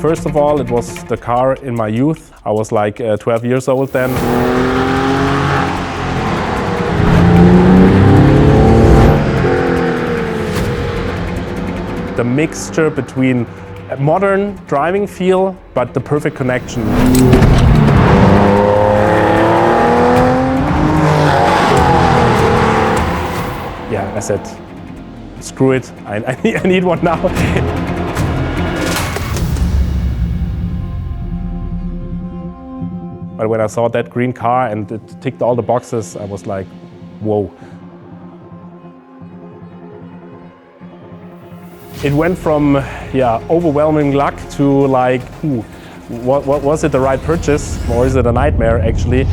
First of all, it was the car in my youth. I was like 12 years old then. The mixture between a modern driving feel, but the perfect connection. Yeah, I said, screw it, I need one now. But when I saw that green car and it ticked all the boxes, I was like, whoa. It went from overwhelming luck to like, what was it the right purchase, or is it a nightmare actually?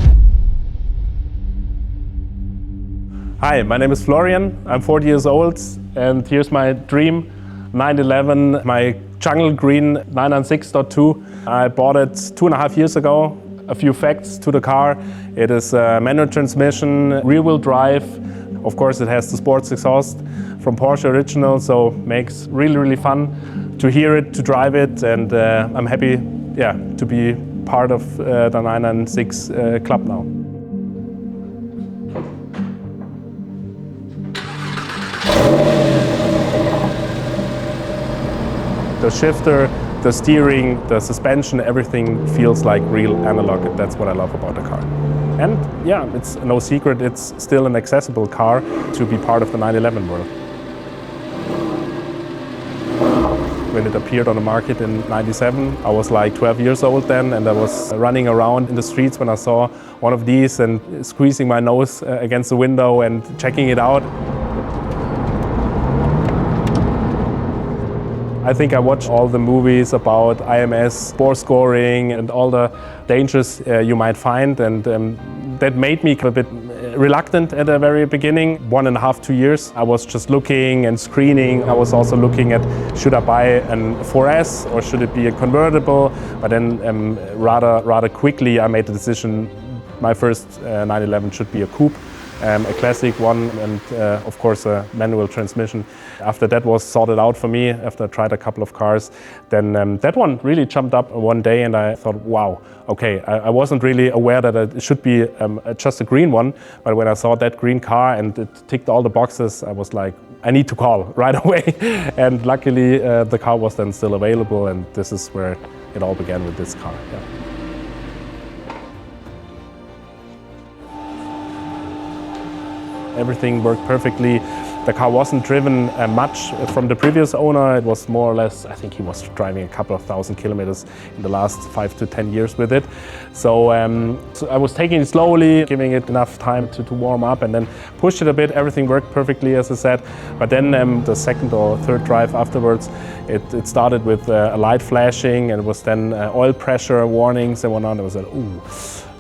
Hi, my name is Florian. I'm 40 years old, and here's my dream 911, my jungle green 996.2. I bought it 2.5 years ago. A few facts to the car: it is a manual transmission, rear-wheel drive. Of course, it has the sports exhaust from Porsche original, so makes really fun to hear it, to drive it, and I'm happy, to be part of the 996 club now. The shifter, the steering, the suspension, everything feels like real analog. That's what I love about the car. And yeah, it's no secret, it's still an accessible car to be part of the 911 world. When it appeared on the market in '97, I was like 12 years old then, and I was running around in the streets when I saw one of these and squeezing my nose against the window and checking it out. I think I watched all the movies about IMS, bore scoring, and all the dangers you might find, and that made me a bit reluctant at the very beginning. 1.5 to 2 years, I was just looking and screening. I was also looking at, should I buy an 4S or should it be a convertible? But then rather quickly I made the decision, my first 911 should be a coupe. A classic one, and of course a manual transmission. After that was sorted out for me, after I tried a couple of cars, then that one really jumped up one day, and I thought, wow, okay, I wasn't really aware that it should be just a green one, but when I saw that green car and it ticked all the boxes, I was like, I need to call right away. And luckily the car was then still available, and this is where it all began with this car. Yeah. Everything worked perfectly. The car wasn't driven much from the previous owner. It was more or less, I think he was driving a couple of thousand kilometers in the last 5 to 10 years with it. So I was taking it slowly, giving it enough time to warm up, and then pushed it a bit. Everything worked perfectly, as I said. But then the second or third drive afterwards, it started with a light flashing, and it was then oil pressure warnings and whatnot. It was like, ooh,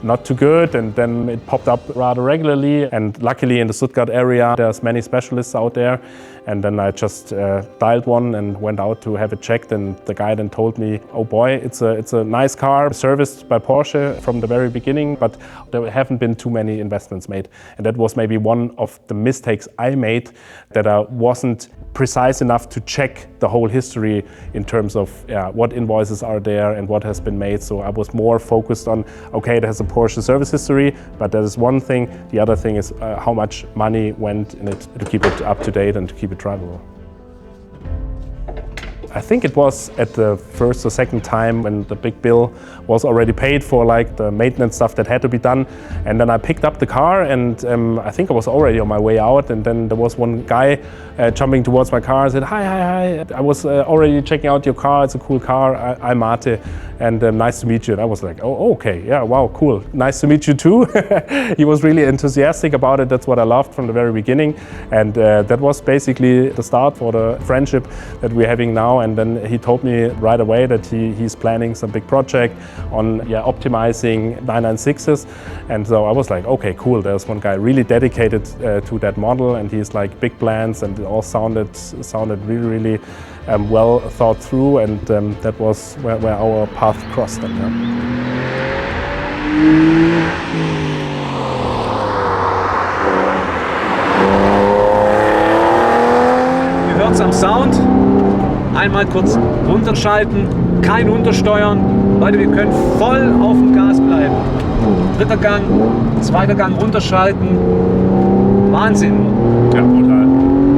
not too good, and then it popped up rather regularly. And luckily in the Stuttgart area there's many specialists out there, and then I just dialed one and went out to have it checked, and the guy then told me, oh boy, it's a nice car, serviced by Porsche from the very beginning, but there haven't been too many investments made. And that was maybe one of the mistakes I made, that I wasn't precise enough to check the whole history in terms of what invoices are there and what has been made. So I was more focused on, okay, it has a Porsche service history, but that is one thing. The other thing is how much money went in it to keep it up to date and to keep it drivable. I think it was at the first or second time when the big bill was already paid for, like the maintenance stuff that had to be done. And then I picked up the car, and I think I was already on my way out, and then there was one guy jumping towards my car and said, hi. I was already checking out your car, it's a cool car, I'm Mate, and nice to meet you. And I was like, oh, okay, yeah, wow, cool. Nice to meet you too. He was really enthusiastic about it. That's what I loved from the very beginning. And that was basically the start for the friendship that we're having now. And then he told me right away that he's planning some big project on optimizing 996s. And so I was like, okay, cool. There's one guy really dedicated to that model, and he's like big plans, and it all sounded really well thought through. And that was where our path crossed then. You heard some sound? Einmal kurz runterschalten, kein Untersteuern. Leute, wir können voll auf dem Gas bleiben. Dritter Gang, zweiter Gang runterschalten. Wahnsinn. Ja, brutal.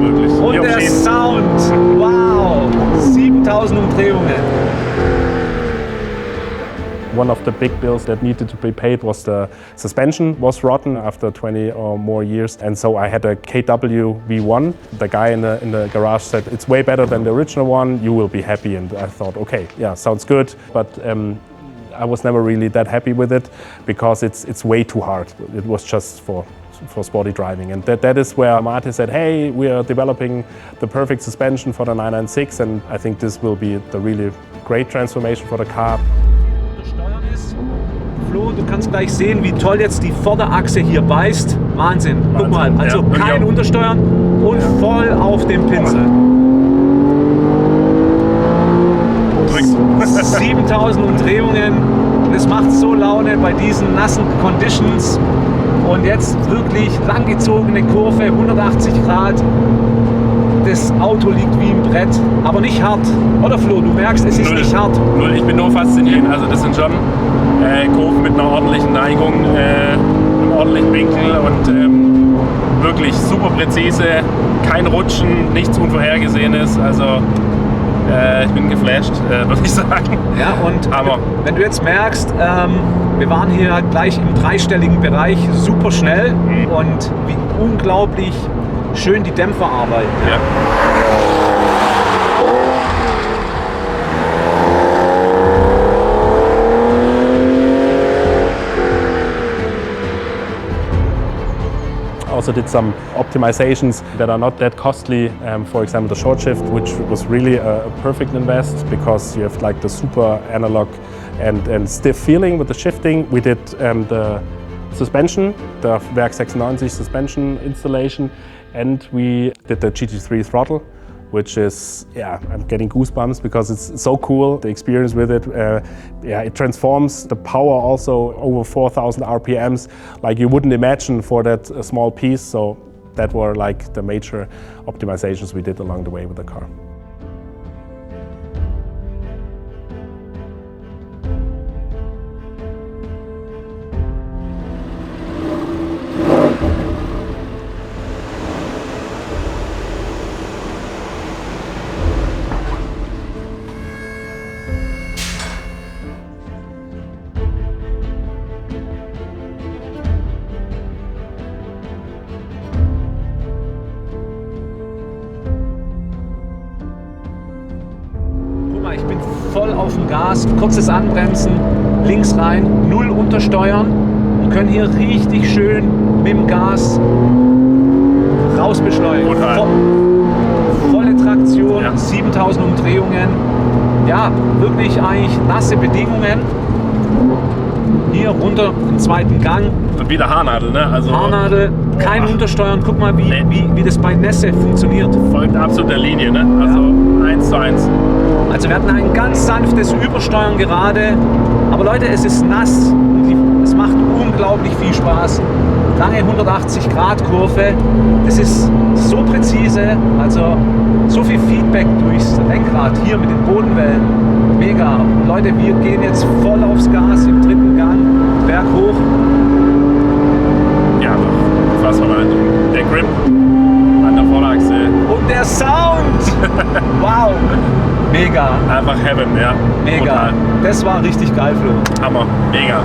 Wirklich. Und der Sound. Wow. 7000 Umdrehungen. One of the big bills that needed to be paid was the suspension was rotten after 20 or more years, and so I had a KW V1. The guy in the garage said, it's way better than the original one, you will be happy. And I thought, okay, yeah, sounds good, but I was never really that happy with it because it's way too hard. It was just for sporty driving, and that is where Martin said, hey, we are developing the perfect suspension for the 996, and I think this will be the really great transformation for the car. Flo, du kannst gleich sehen, wie toll jetzt die Vorderachse hier beißt. Wahnsinn. Guck mal, also kein Untersteuern und voll auf dem Pinsel. 7000 Umdrehungen. Das macht so Laune bei diesen nassen Conditions. Und jetzt wirklich langgezogene Kurve, 180 Grad. Das Auto liegt wie ein Brett, aber nicht hart. Oder Flo, du merkst, es ist nicht hart. Null, ich bin nur fasziniert. Also das sind schon Kurven mit einer ordentlichen Neigung, einem ordentlichen Winkel und wirklich super präzise, kein Rutschen, nichts Unvorhergesehenes. Also ich bin geflasht, würde ich sagen. Ja, und wenn du jetzt merkst, wir waren hier gleich im dreistelligen Bereich, super schnell und wie unglaublich schön die Dämpfer arbeiten. Ja. Also did some optimizations that are not that costly. For example, the short shift, which was really a perfect invest because you have like the super analog and stiff feeling with the shifting. We did the suspension, the WERK96 Suspension installation, and we did the GT3 Throttle, which is, yeah, I'm getting goosebumps because it's so cool, the experience with it. Yeah, it transforms the power also over 4000 RPMs, like you wouldn't imagine for that small piece. So that were like the major optimizations we did along the way with the car. Ich bin voll auf dem Gas, kurzes Anbremsen, links rein, null untersteuern und können hier richtig schön mit dem Gas rausbeschleunigen. Volle Traktion, ja. 7000 Umdrehungen, ja, wirklich eigentlich nasse Bedingungen. Hier runter im zweiten Gang. Und wieder Haarnadel, ne? Also Haarnadel, kein Untersteuern. Guck mal, wie das bei Nässe funktioniert. Folgt absolut der Linie, ne? Also ja. 1:1. Also wir hatten ein ganz sanftes Übersteuern gerade. Aber Leute, es ist nass und es macht unglaublich viel Spaß. Lange 180 Grad Kurve. Das ist so präzise. Also so viel Feedback durchs Lenkrad hier mit den Bodenwellen. Mega. Und Leute, wir gehen jetzt voll aufs Gas im dritten Gang. Berg hoch. Ja, was war mal der Grip an der Vorderachse. Und der Sound! Wow! Mega. Einfach Heaven, ja. Mega. Total. Das war richtig geil, Flo. Hammer. Mega.